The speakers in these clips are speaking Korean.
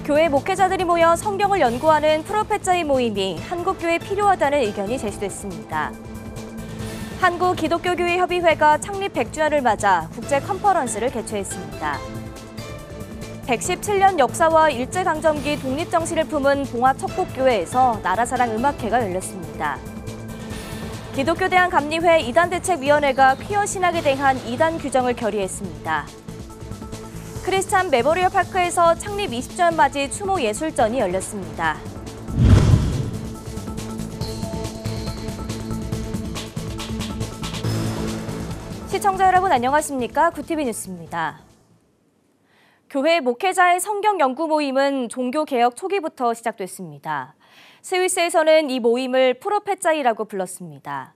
교회 목회자들이 모여 성경을 연구하는 프로페자의 모임이 한국교회에 필요하다는 의견이 제시됐습니다. 한국기독교교회협의회가 창립 100주년을 맞아 국제 컨퍼런스를 개최했습니다. 117년 역사와 일제강점기 독립정신을 품은 봉화척복교회에서 나라사랑 음악회가 열렸습니다. 기독교대한감리회 이단대책위원회가 퀴어 신학에 대한 이단 규정을 결의했습니다. 크리스찬 메모리얼 파크에서 창립 20주년 맞이 추모 예술전이 열렸습니다. 시청자 여러분 안녕하십니까? 구티비 뉴스입니다. 교회 목회자의 성경 연구 모임은 종교개혁 초기부터 시작됐습니다. 스위스에서는 이 모임을 프로페자이라고 불렀습니다.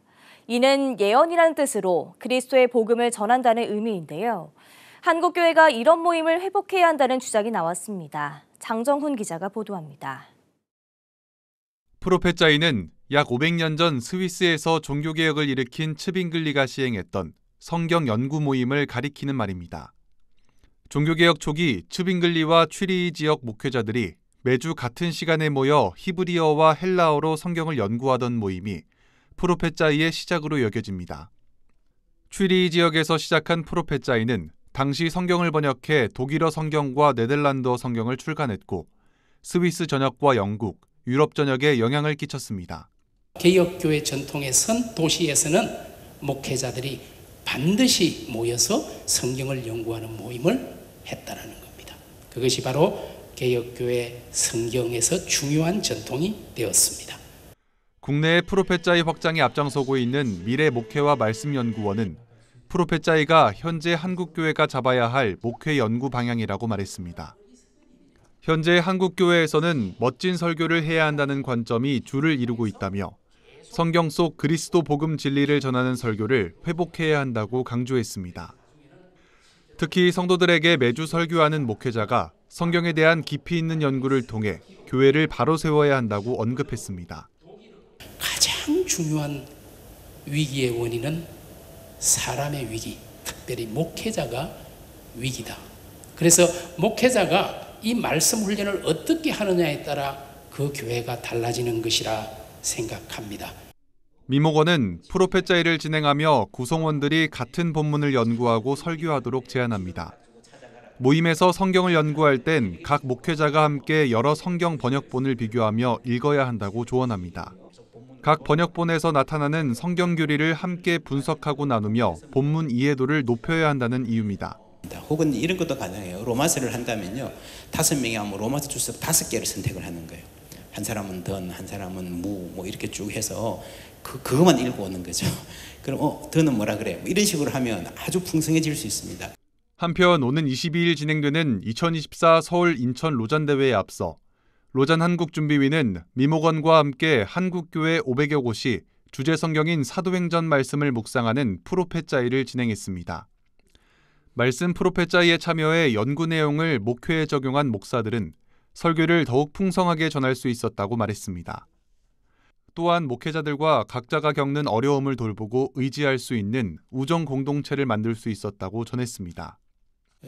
이는 예언이라는 뜻으로 그리스도의 복음을 전한다는 의미인데요. 한국교회가 이런 모임을 회복해야 한다는 주장이 나왔습니다. 장정훈 기자가 보도합니다. 프로페자이는 약 500년 전 스위스에서 종교개혁을 일으킨 츠빙글리가 시행했던 성경 연구 모임을 가리키는 말입니다. 종교개혁 초기 츠빙글리와 취리히 지역 목회자들이 매주 같은 시간에 모여 히브리어와 헬라어로 성경을 연구하던 모임이 프로페자이의 시작으로 여겨집니다. 취리히 지역에서 시작한 프로페자이는 당시 성경을 번역해 독일어 성경과 네덜란드어 성경을 출간했고 스위스 전역과 영국, 유럽 전역에 영향을 끼쳤습니다. 개혁교회 전통의 선 도시에서는 목회자들이 반드시 모여서 성경을 연구하는 모임을 했다는 겁니다. 그것이 바로 개혁교회 성경에서 중요한 전통이 되었습니다. 국내의 프로페자이 확장에 앞장서고 있는 미래목회와 말씀연구원은 프로페자이가 현재 한국교회가 잡아야 할 목회 연구 방향이라고 말했습니다. 현재 한국교회에서는 멋진 설교를 해야 한다는 관점이 주를 이루고 있다며 성경 속 그리스도 복음 진리를 전하는 설교를 회복해야 한다고 강조했습니다. 특히 성도들에게 매주 설교하는 목회자가 성경에 대한 깊이 있는 연구를 통해 교회를 바로 세워야 한다고 언급했습니다. 가장 중요한 위기의 원인은 사람의 위기, 특별히 목회자가 위기다. 그래서 목회자가 이 말씀 훈련을 어떻게 하느냐에 따라 그 교회가 달라지는 것이라 생각합니다. 미 목원은 프로페자이를 진행하며 구성원들이 같은 본문을 연구하고 설교하도록 제안합니다. 모임에서 성경을 연구할 땐 각 목회자가 함께 여러 성경 번역본을 비교하며 읽어야 한다고 조언합니다. 각 번역본에서 나타나는 성경 교리를 함께 분석하고 나누며 본문 이해도를 높여야 한다는 이유입니다. 혹은 이런 것도 가능해요. 로마서를 한다면요, 5명이 하면 로마서 주석 5개를 선택을 하는 거예요. 한 사람은 던, 한 사람은 무, 뭐 이렇게 쭉 해서 그것만 읽고 오는 거죠. 그럼 던은 뭐라 그래요? 이런 식으로 하면 아주 풍성해질 수 있습니다. 한편 오는 22일 진행되는 2024 서울 인천 로잔 대회에 앞서 로잔 한국준비위는 미목원과 함께 한국교회 500여 곳이 주제 성경인 사도행전 말씀을 묵상하는 프로페자이를 진행했습니다. 말씀 프로페자이에 참여해 연구 내용을 목회에 적용한 목사들은 설교를 더욱 풍성하게 전할 수 있었다고 말했습니다. 또한 목회자들과 각자가 겪는 어려움을 돌보고 의지할 수 있는 우정 공동체를 만들 수 있었다고 전했습니다.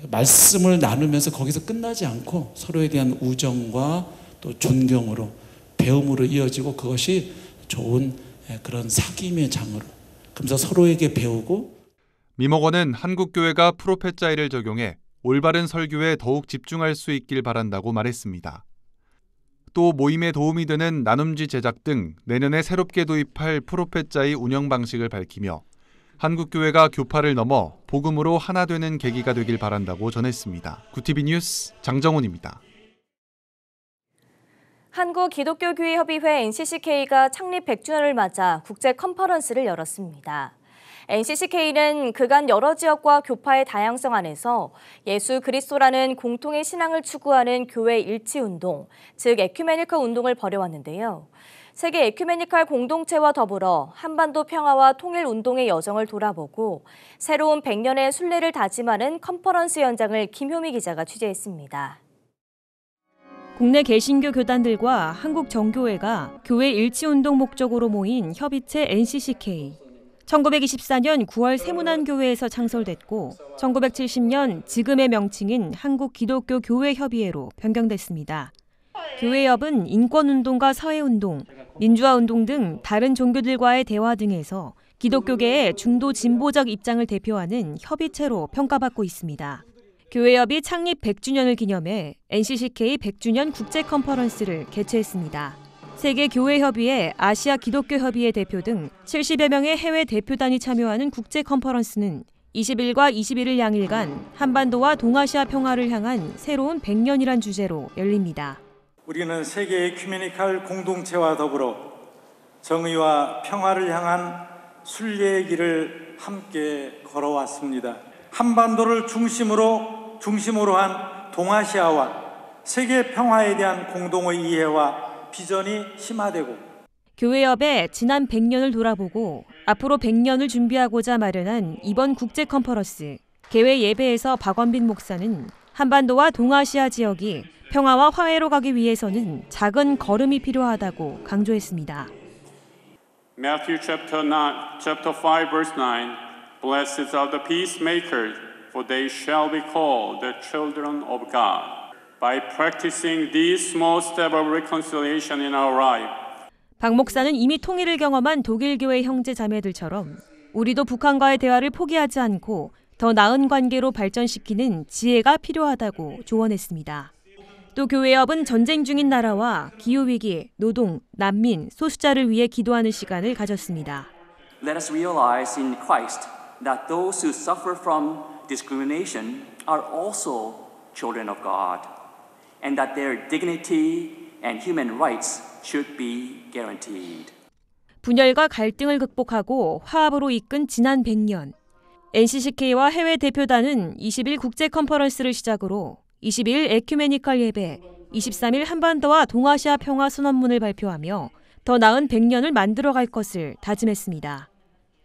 말씀을 나누면서 거기서 끝나지 않고 서로에 대한 우정과 또 존경으로 배움으로 이어지고 그것이 좋은 그런 사귐의 장으로 그러면서 서로에게 배우고 미목원은 한국교회가 프로페자이를 적용해 올바른 설교에 더욱 집중할 수 있길 바란다고 말했습니다. 또 모임에 도움이 되는 나눔지 제작 등 내년에 새롭게 도입할 프로페자이 운영 방식을 밝히며 한국교회가 교파를 넘어 복음으로 하나 되는 계기가 되길 바란다고 전했습니다. 구티비 뉴스 장정훈입니다. 한국기독교교회협의회 NCCK가 창립 100주년을 맞아 국제 컨퍼런스를 열었습니다. NCCK는 그간 여러 지역과 교파의 다양성 안에서 예수 그리스도라는 공통의 신앙을 추구하는 교회 일치운동, 즉 에큐메니컬 운동을 벌여왔는데요. 세계 에큐메니컬 공동체와 더불어 한반도 평화와 통일 운동의 여정을 돌아보고 새로운 100년의 순례를 다짐하는 컨퍼런스 현장을 김효미 기자가 취재했습니다. 국내 개신교 교단들과 한국 정교회가 교회 일치운동 목적으로 모인 협의체 NCCK. 1924년 9월 세문안교회에서 창설됐고 1970년 지금의 명칭인 한국기독교교회협의회로 변경됐습니다. 교회협은 인권운동과 사회운동, 민주화운동 등 다른 종교들과의 대화 등에서 기독교계의 중도 진보적 입장을 대표하는 협의체로 평가받고 있습니다. 교회협이 창립 100주년을 기념해 NCCK 100주년 국제 컨퍼런스를 개최했습니다. 세계교회협의회, 아시아 기독교협의회 대표 등 70여 명의 해외 대표단이 참여하는 국제 컨퍼런스는 20일과 21일 양일간 한반도와 동아시아 평화를 향한 새로운 100년이란 주제로 열립니다. 우리는 세계의 에큐메니칼 공동체와 더불어 정의와 평화를 향한 순례의 길을 함께 걸어왔습니다. 한반도를 중심으로 한 동아시아와 세계 평화에 대한 공동의 이해와 비전이 심화되고 교회협의 지난 100년을 돌아보고 앞으로 100년을 준비하고자 마련한 이번 국제 컨퍼런스 개회 예배에서 박원빈 목사는 한반도와 동아시아 지역이 평화와 화해로 가기 위해서는 작은 걸음이 필요하다고 강조했습니다. Matthew chapter 5 verse 9 Blessed are the peacemakers for they shall be called the children of God. By practicing these small steps of reconciliation in our life. 박 목사는 이미 통일을 경험한 독일교회 형제 자매들처럼 우리도 북한과의 대화를 포기하지 않고 더 나은 관계로 발전시키는 지혜가 필요하다고 조언했습니다. 또 교회협은 전쟁 중인 나라와 기후위기, 노동, 난민, 소수자를 위해 기도하는 시간을 가졌습니다. Let us realize in Christ that those who suffer from discrimination are also children of God. And that their dignity and human rights should be guaranteed. 분열과 갈등을 극복하고 화합으로 이끈 지난 100년. NCCK와 해외 대표단은 20일 국제 컨퍼런스를 시작으로 22일 에큐메니컬 예배, 23일 한반도와 동아시아 평화 선언문을 발표하며 더 나은 100년을 만들어갈 것을 다짐했습니다.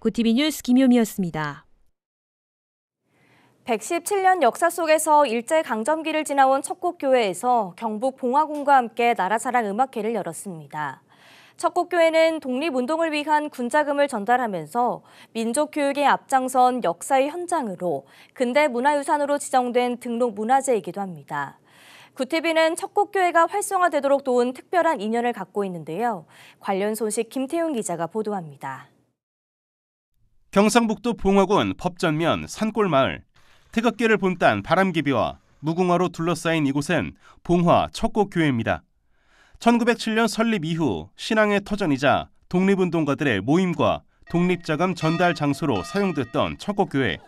고티비 뉴스 김효미였습니다. 117년 역사 속에서 일제강점기를 지나온 척곡교회에서 경북 봉화군과 함께 나라사랑 음악회를 열었습니다. 척곡교회는 독립운동을 위한 군자금을 전달하면서 민족교육에 앞장선 역사의 현장으로 근대문화유산으로 지정된 등록문화재이기도 합니다. 구티비는 척곡교회가 활성화되도록 도운 특별한 인연을 갖고 있는데요. 관련 소식 김태훈 기자가 보도합니다. 경상북도 봉화군 법전면 산골마을. 태극기를 본딴 바람개비와 무궁화로 둘러싸인 이곳은 봉화 척곡교회입니다. 1907년 설립 이후 신앙의 터전이자 독립운동가들의 모임과 독립자금 전달 장소로 사용됐던 척곡교회.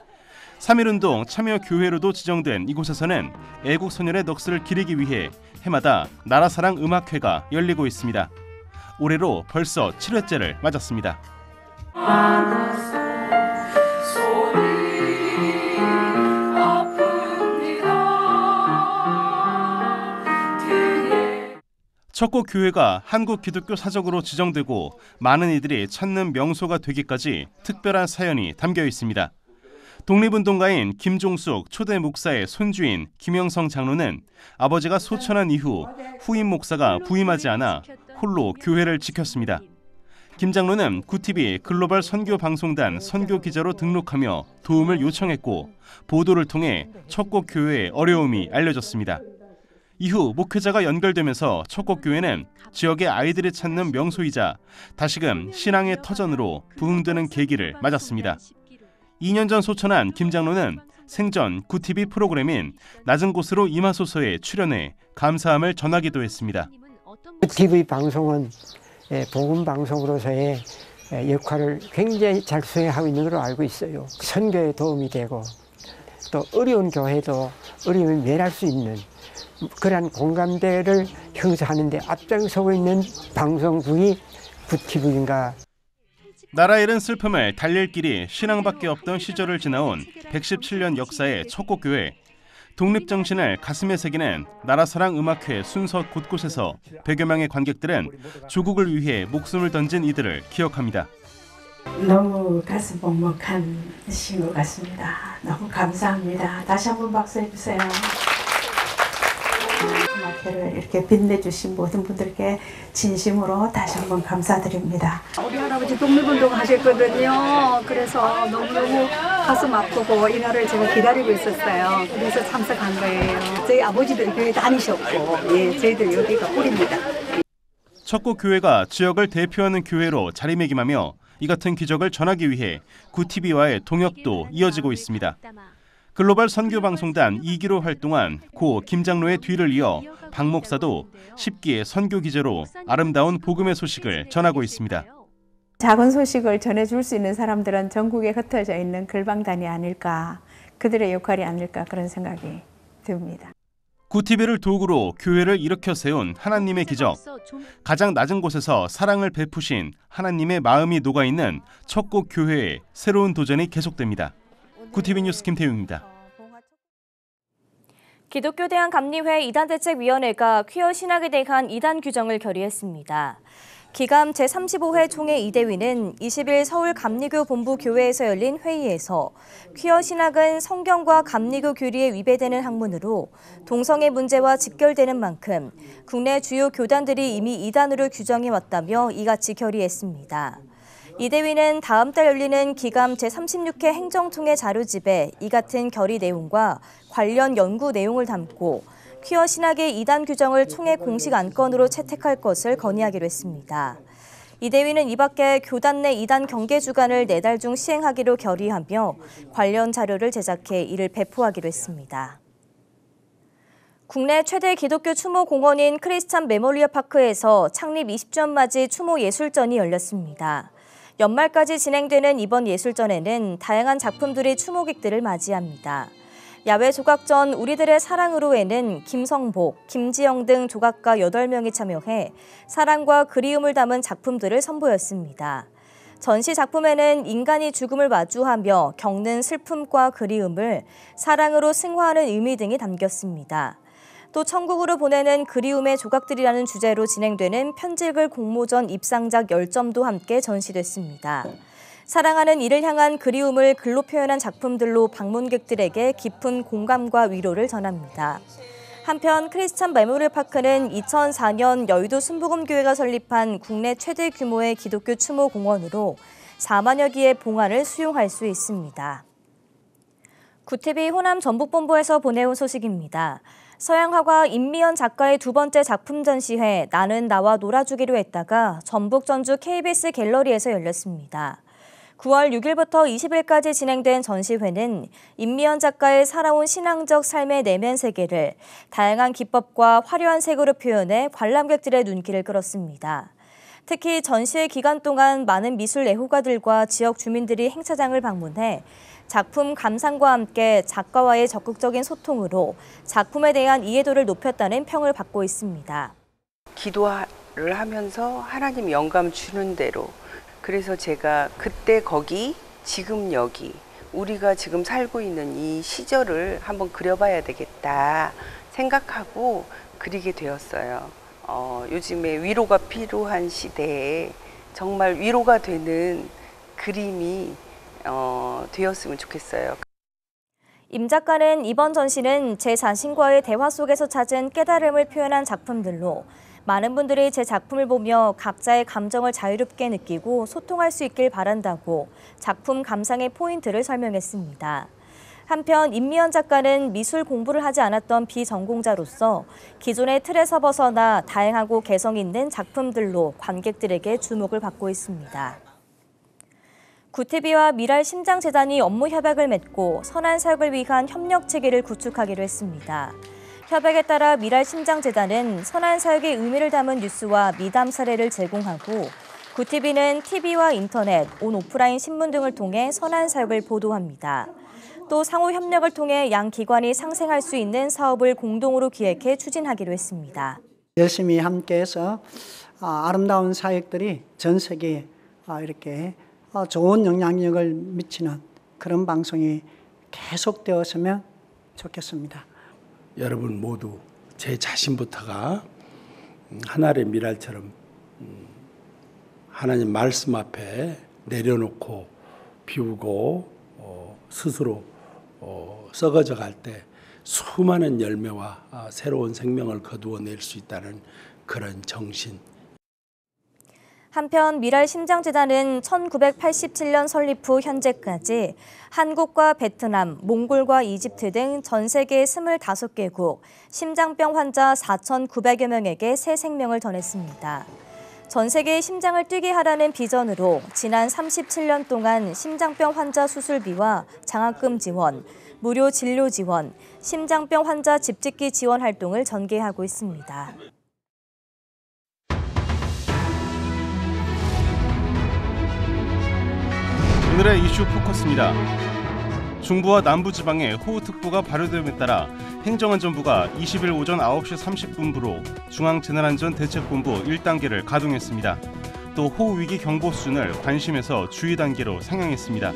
3.1운동 참여교회로도 지정된 이곳에서는 애국소년의 넋을 기리기 위해 해마다 나라사랑 음악회가 열리고 있습니다. 올해로 벌써 7회째를 맞았습니다. 척곡교회가 한국기독교사적으로 지정되고 많은 이들이 찾는 명소가 되기까지 특별한 사연이 담겨 있습니다. 독립운동가인 김종숙 초대 목사의 손주인 김영성 장로는 아버지가 소천한 이후 후임 목사가 부임하지 않아 홀로 교회를 지켰습니다. 김 장로는 구티비 글로벌 선교방송단 선교기자로 등록하며 도움을 요청했고 보도를 통해 척곡교회의 어려움이 알려졌습니다. 이후 목회자가 연결되면서 척곡교회는 지역의 아이들이 찾는 명소이자 다시금 신앙의 터전으로 부흥되는 계기를 맞았습니다. 2년 전 소천한 김 장로는 생전 구티비 프로그램인 낮은 곳으로 임하소서에 출연해 감사함을 전하기도 했습니다. 구티비 방송은 복음 방송으로서의 역할을 굉장히 잘 수행하고 있는 걸로 알고 있어요. 선교에 도움이 되고 또 어려운 교회도 어려움을 면할 수 있는 그러한 공감대를 형성하는 데 앞장서고 있는 방송국이 구티비인가. 나라 잃은 슬픔을 달랠 길이 신앙밖에 없던 시절을 지나온 117년 역사의 척곡교회. 독립정신을 가슴에 새기는 나라사랑 음악회 순서 곳곳에서 100여 명의 관객들은 조국을 위해 목숨을 던진 이들을 기억합니다. 너무 가슴 먹먹한 시인 것 같습니다. 너무 감사합니다. 다시 한번 박수해 주세요. 교회를 이렇게 빛내주신 모든 분들께 진심으로 다시 한번 감사드립니다. 우리 할아버지 독립운동 하셨거든요. 그래서 너무너무 가슴 아프고 이날을 제가 기다리고 있었어요. 그래서 참석한 거예요. 저희 아버지들 교회 다니셨고, 예, 저희들 여기가 뿌립니다. 척곡 교회가 지역을 대표하는 교회로 자리매김하며 이 같은 기적을 전하기 위해 구TV와의 동역도 이어지고 있습니다. 글로벌 선교방송단 2기로 활동한 고 김장로의 뒤를 이어 박 목사도 10기의 선교 기제로 아름다운 복음의 소식을 전하고 있습니다. 작은 소식을 전해줄 수 있는 사람들은 전국에 흩어져 있는 글방단이 아닐까, 그들의 역할이 아닐까 그런 생각이 듭니다. 구TV를 도구로 교회를 일으켜 세운 하나님의 기적. 가장 낮은 곳에서 사랑을 베푸신 하나님의 마음이 녹아있는 척곡 교회의 새로운 도전이 계속됩니다. 구TV 뉴스 김태웅입니다. 기독교 대한감리회 이단대책위원회가 퀴어 신학에 대한 이단 규정을 결의했습니다. 기감 제35회 총회 이대위는 20일 서울 감리교 본부 교회에서 열린 회의에서 퀴어 신학은 성경과 감리교 교리에 위배되는 학문으로 동성애 문제와 직결되는 만큼 국내 주요 교단들이 이미 이단으로 규정해왔다며 이같이 결의했습니다. 이대위는 다음 달 열리는 기감 제36회 행정총회 자료집에 이 같은 결의 내용과 관련 연구 내용을 담고 퀴어 신학의 이단 규정을 총회 공식 안건으로 채택할 것을 건의하기로 했습니다. 이대위는 이 밖에 교단 내 이단 경계 주간을 4달 중 시행하기로 결의하며 관련 자료를 제작해 이를 배포하기로 했습니다. 국내 최대 기독교 추모 공원인 크리스찬 메모리얼 파크에서 창립 20주년 맞이 추모 예술전이 열렸습니다. 연말까지 진행되는 이번 예술전에는 다양한 작품들이 추모객들을 맞이합니다. 야외 조각전 우리들의 사랑으로에는 김성복, 김지영 등 조각가 8명이 참여해 사랑과 그리움을 담은 작품들을 선보였습니다. 전시 작품에는 인간이 죽음을 마주하며 겪는 슬픔과 그리움을 사랑으로 승화하는 의미 등이 담겼습니다. 또 천국으로 보내는 그리움의 조각들이라는 주제로 진행되는 편지글 공모전 입상작 10점도 함께 전시됐습니다. 사랑하는 이를 향한 그리움을 글로 표현한 작품들로 방문객들에게 깊은 공감과 위로를 전합니다. 한편 크리스찬 메모리얼 파크는 2004년 여의도 순복음교회가 설립한 국내 최대 규모의 기독교 추모 공원으로 4만여 기의 봉화를 수용할 수 있습니다. 구TV 호남 전북본부에서 보내온 소식입니다. 서양화가 임미연 작가의 2번째 작품 전시회 나는 나와 놀아주기로 했다가 전북 전주 KBS 갤러리에서 열렸습니다. 9월 6일부터 20일까지 진행된 전시회는 임미연 작가의 살아온 신앙적 삶의 내면 세계를 다양한 기법과 화려한 색으로 표현해 관람객들의 눈길을 끌었습니다. 특히 전시회 기간 동안 많은 미술 애호가들과 지역 주민들이 행사장을 방문해 작품 감상과 함께 작가와의 적극적인 소통으로 작품에 대한 이해도를 높였다는 평을 받고 있습니다. 기도를 하면서 하나님 영감 주는 대로, 그래서 제가 그때 거기, 지금 여기, 우리가 지금 살고 있는 이 시절을 한번 그려봐야 되겠다 생각하고 그리게 되었어요. 요즘에 위로가 필요한 시대에 정말 위로가 되는 그림이 되었으면 좋겠어요. 임 작가는 이번 전시는 제 자신과의 대화 속에서 찾은 깨달음을 표현한 작품들로 많은 분들이 제 작품을 보며 각자의 감정을 자유롭게 느끼고 소통할 수 있길 바란다고 작품 감상의 포인트를 설명했습니다. 한편 임미연 작가는 미술 공부를 하지 않았던 비전공자로서 기존의 틀에서 벗어나 다양하고 개성 있는 작품들로 관객들에게 주목을 받고 있습니다. 구TV와 미랄심장재단이 업무 협약을 맺고 선한 사역을 위한 협력 체계를 구축하기로 했습니다. 협약에 따라 미랄심장재단은 선한 사역의 의미를 담은 뉴스와 미담 사례를 제공하고 구TV는 TV와 인터넷, 온오프라인 신문 등을 통해 선한 사역을 보도합니다. 또 상호 협력을 통해 양 기관이 상생할 수 있는 사업을 공동으로 기획해 추진하기로 했습니다. 열심히 함께해서 아름다운 사역들이 전 세계에 이렇게 좋은 영향력을 미치는 그런 방송이 계속되었으면 좋겠습니다. 여러분 모두 제 자신부터가 하나의 미랄처럼 하나님 말씀 앞에 내려놓고 비우고 스스로 썩어져 갈 때 수많은 열매와 새로운 생명을 거두어낼 수 있다는 그런 정신. 한편 미랄심장재단은 1987년 설립 후 현재까지 한국과 베트남, 몽골과 이집트 등 전 세계 25개국 심장병 환자 4,900여 명에게 새 생명을 전했습니다. 전 세계의 심장을 뛰게 하라는 비전으로 지난 37년 동안 심장병 환자 수술비와 장학금 지원, 무료 진료 지원, 심장병 환자 집짓기 지원 활동을 전개하고 있습니다. 오늘의 이슈 포커스입니다. 중부와 남부지방에 호우특보가 발효됨에 따라 행정안전부가 20일 오전 9시 30분부로 중앙재난안전대책본부 1단계를 가동했습니다. 또 호우위기 경보 수준을 관심에서 주의 단계로 상향했습니다.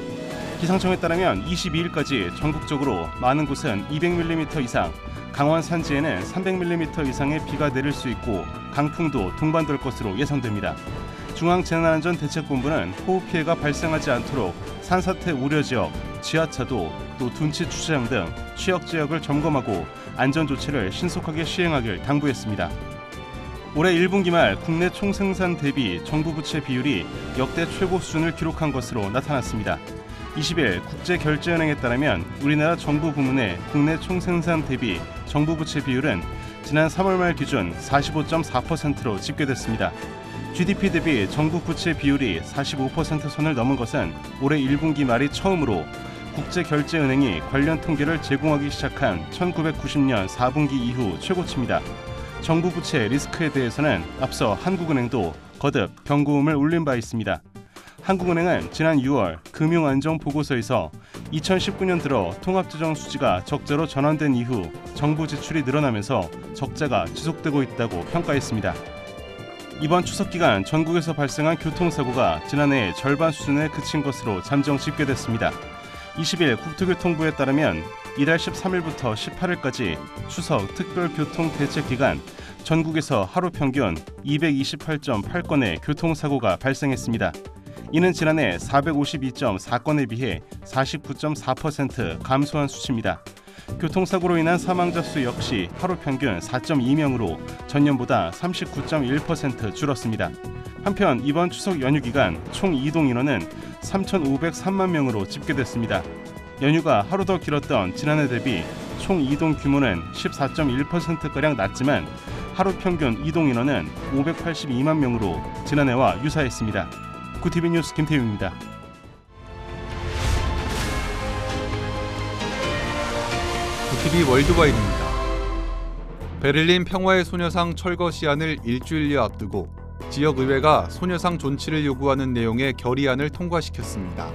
기상청에 따르면 22일까지 전국적으로 많은 곳은 200mm 이상, 강원 산지에는 300mm 이상의 비가 내릴 수 있고 강풍도 동반될 것으로 예상됩니다. 중앙재난안전대책본부는 호우 피해가 발생하지 않도록 산사태 우려 지역, 지하차도, 또 둔치 주차장 등 취약 지역을 점검하고 안전 조치를 신속하게 시행하길 당부했습니다. 올해 1분기 말 국내 총생산 대비 정부 부채 비율이 역대 최고 수준을 기록한 것으로 나타났습니다. 20일 국제결제은행에 따르면 우리나라 정부 부문의 국내 총생산 대비 정부 부채 비율은 지난 3월 말 기준 45.4%로 집계됐습니다. GDP 대비 정부 부채 비율이 45% 선을 넘은 것은 올해 1분기 말이 처음으로 국제결제은행이 관련 통계를 제공하기 시작한 1990년 4분기 이후 최고치입니다. 정부 부채 리스크에 대해서는 앞서 한국은행도 거듭 경고음을 울린 바 있습니다. 한국은행은 지난 6월 금융안정보고서에서 2019년 들어 통합재정 수지가 적자로 전환된 이후 정부 지출이 늘어나면서 적자가 지속되고 있다고 평가했습니다. 이번 추석 기간 전국에서 발생한 교통사고가 지난해 절반 수준에 그친 것으로 잠정 집계됐습니다. 20일 국토교통부에 따르면 이달 13일부터 18일까지 추석 특별교통대책 기간 전국에서 하루 평균 228.8건의 교통사고가 발생했습니다. 이는 지난해 452.4건에 비해 49.4% 감소한 수치입니다. 교통사고로 인한 사망자 수 역시 하루 평균 4.2명으로 전년보다 39.1% 줄었습니다. 한편 이번 추석 연휴 기간 총 이동 인원은 3,503만 명으로 집계됐습니다. 연휴가 하루 더 길었던 지난해 대비 총 이동 규모는 14.1%가량 낮지만 하루 평균 이동 인원은 582만 명으로 지난해와 유사했습니다. 구TV 뉴스 김태윤입니다. 구TV 월드와이드입니다. 베를린 평화의 소녀상 철거 시한을 일주일여 앞두고 지역의회가 소녀상 존치를 요구하는 내용의 결의안을 통과시켰습니다.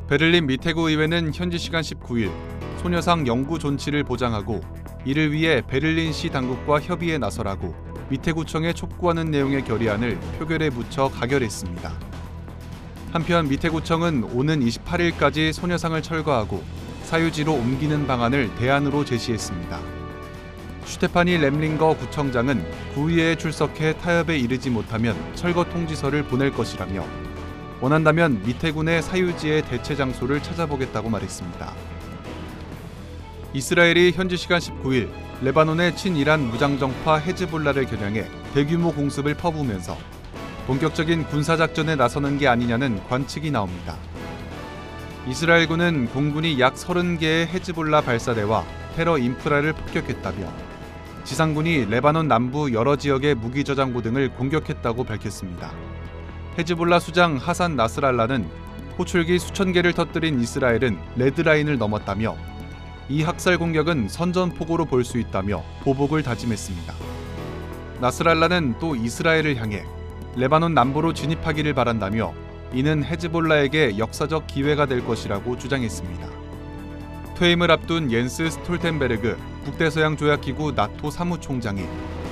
베를린 미테구 의회는 현지 시간 19일 소녀상 영구 존치를 보장하고 이를 위해 베를린시 당국과 협의에 나서라고 미테구청에 촉구하는 내용의 결의안을 표결에 붙여 가결했습니다. 한편 미테구청은 오는 28일까지 소녀상을 철거하고 사유지로 옮기는 방안을 대안으로 제시했습니다. 슈테파니 렘링거 구청장은 구의회에 출석해 타협에 이르지 못하면 철거 통지서를 보낼 것이라며 원한다면 미테구 내 사유지의 대체 장소를 찾아보겠다고 말했습니다. 이스라엘이 현지 시간 19일 레바논의 친이란 무장정파 헤즈볼라를 겨냥해 대규모 공습을 퍼부으면서 본격적인 군사작전에 나서는 게 아니냐는 관측이 나옵니다. 이스라엘군은 공군이 약 30개의 헤즈볼라 발사대와 테러 인프라를 폭격했다며 지상군이 레바논 남부 여러 지역의 무기 저장고 등을 공격했다고 밝혔습니다. 헤즈볼라 수장 하산 나스랄라는 호출기 수천 개를 터뜨린 이스라엘은 레드라인을 넘었다며 이 학살 공격은 선전포고로 볼 수 있다며 보복을 다짐했습니다. 나스랄라는 또 이스라엘을 향해 레바논 남부로 진입하기를 바란다며 이는 헤즈볼라에게 역사적 기회가 될 것이라고 주장했습니다. 퇴임을 앞둔 옌스 스톨텐베르그 북대서양조약기구 나토 사무총장이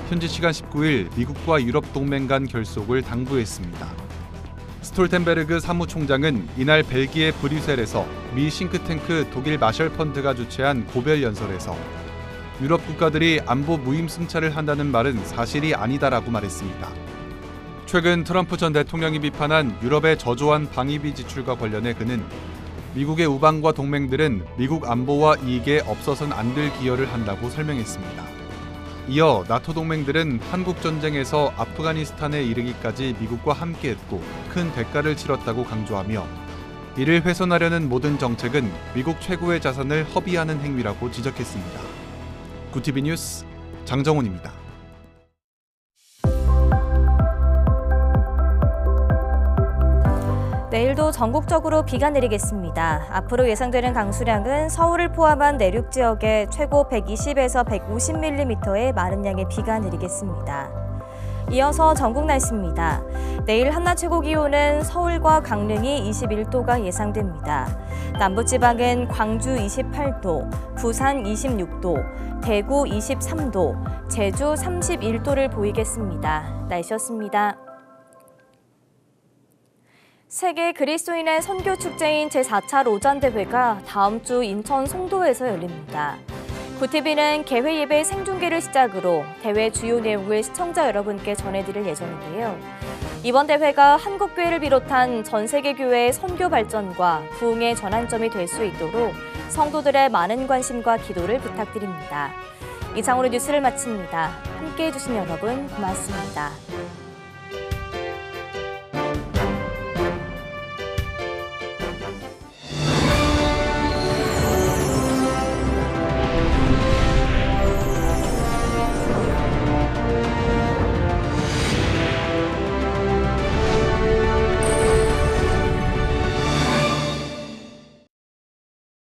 현지 시간 19일 미국과 유럽 동맹 간 결속을 당부했습니다. 스톨텐베르그 사무총장은 이날 벨기에 브뤼셀에서 미 싱크탱크 독일 마셜 펀드가 주최한 고별 연설에서 유럽 국가들이 안보 무임승차를 한다는 말은 사실이 아니다라고 말했습니다. 최근 트럼프 전 대통령이 비판한 유럽의 저조한 방위비 지출과 관련해 그는 미국의 우방과 동맹들은 미국 안보와 이익에 없어서는 안 될 기여를 한다고 설명했습니다. 이어 나토 동맹들은 한국 전쟁에서 아프가니스탄에 이르기까지 미국과 함께했고 큰 대가를 치렀다고 강조하며 이를 훼손하려는 모든 정책은 미국 최고의 자산을 허비하는 행위라고 지적했습니다. 구티비 뉴스 장정훈입니다. 내일도 전국적으로 비가 내리겠습니다. 앞으로 예상되는 강수량은 서울을 포함한 내륙 지역에 최고 120에서 150mm의 많은 양의 비가 내리겠습니다. 이어서 전국 날씨입니다. 내일 한낮 최고 기온은 서울과 강릉이 21도가 예상됩니다. 남부지방은 광주 28도, 부산 26도, 대구 23도, 제주 31도를 보이겠습니다. 날씨였습니다. 세계 그리스도인의 선교 축제인 제4차 로잔대회가 다음 주 인천 송도에서 열립니다. 구티비는 개회 예배 생중계를 시작으로 대회 주요 내용을 시청자 여러분께 전해드릴 예정인데요. 이번 대회가 한국교회를 비롯한 전 세계 교회의 선교 발전과 부흥의 전환점이 될 수 있도록 성도들의 많은 관심과 기도를 부탁드립니다. 이상으로 뉴스를 마칩니다. 함께해 주신 여러분 고맙습니다.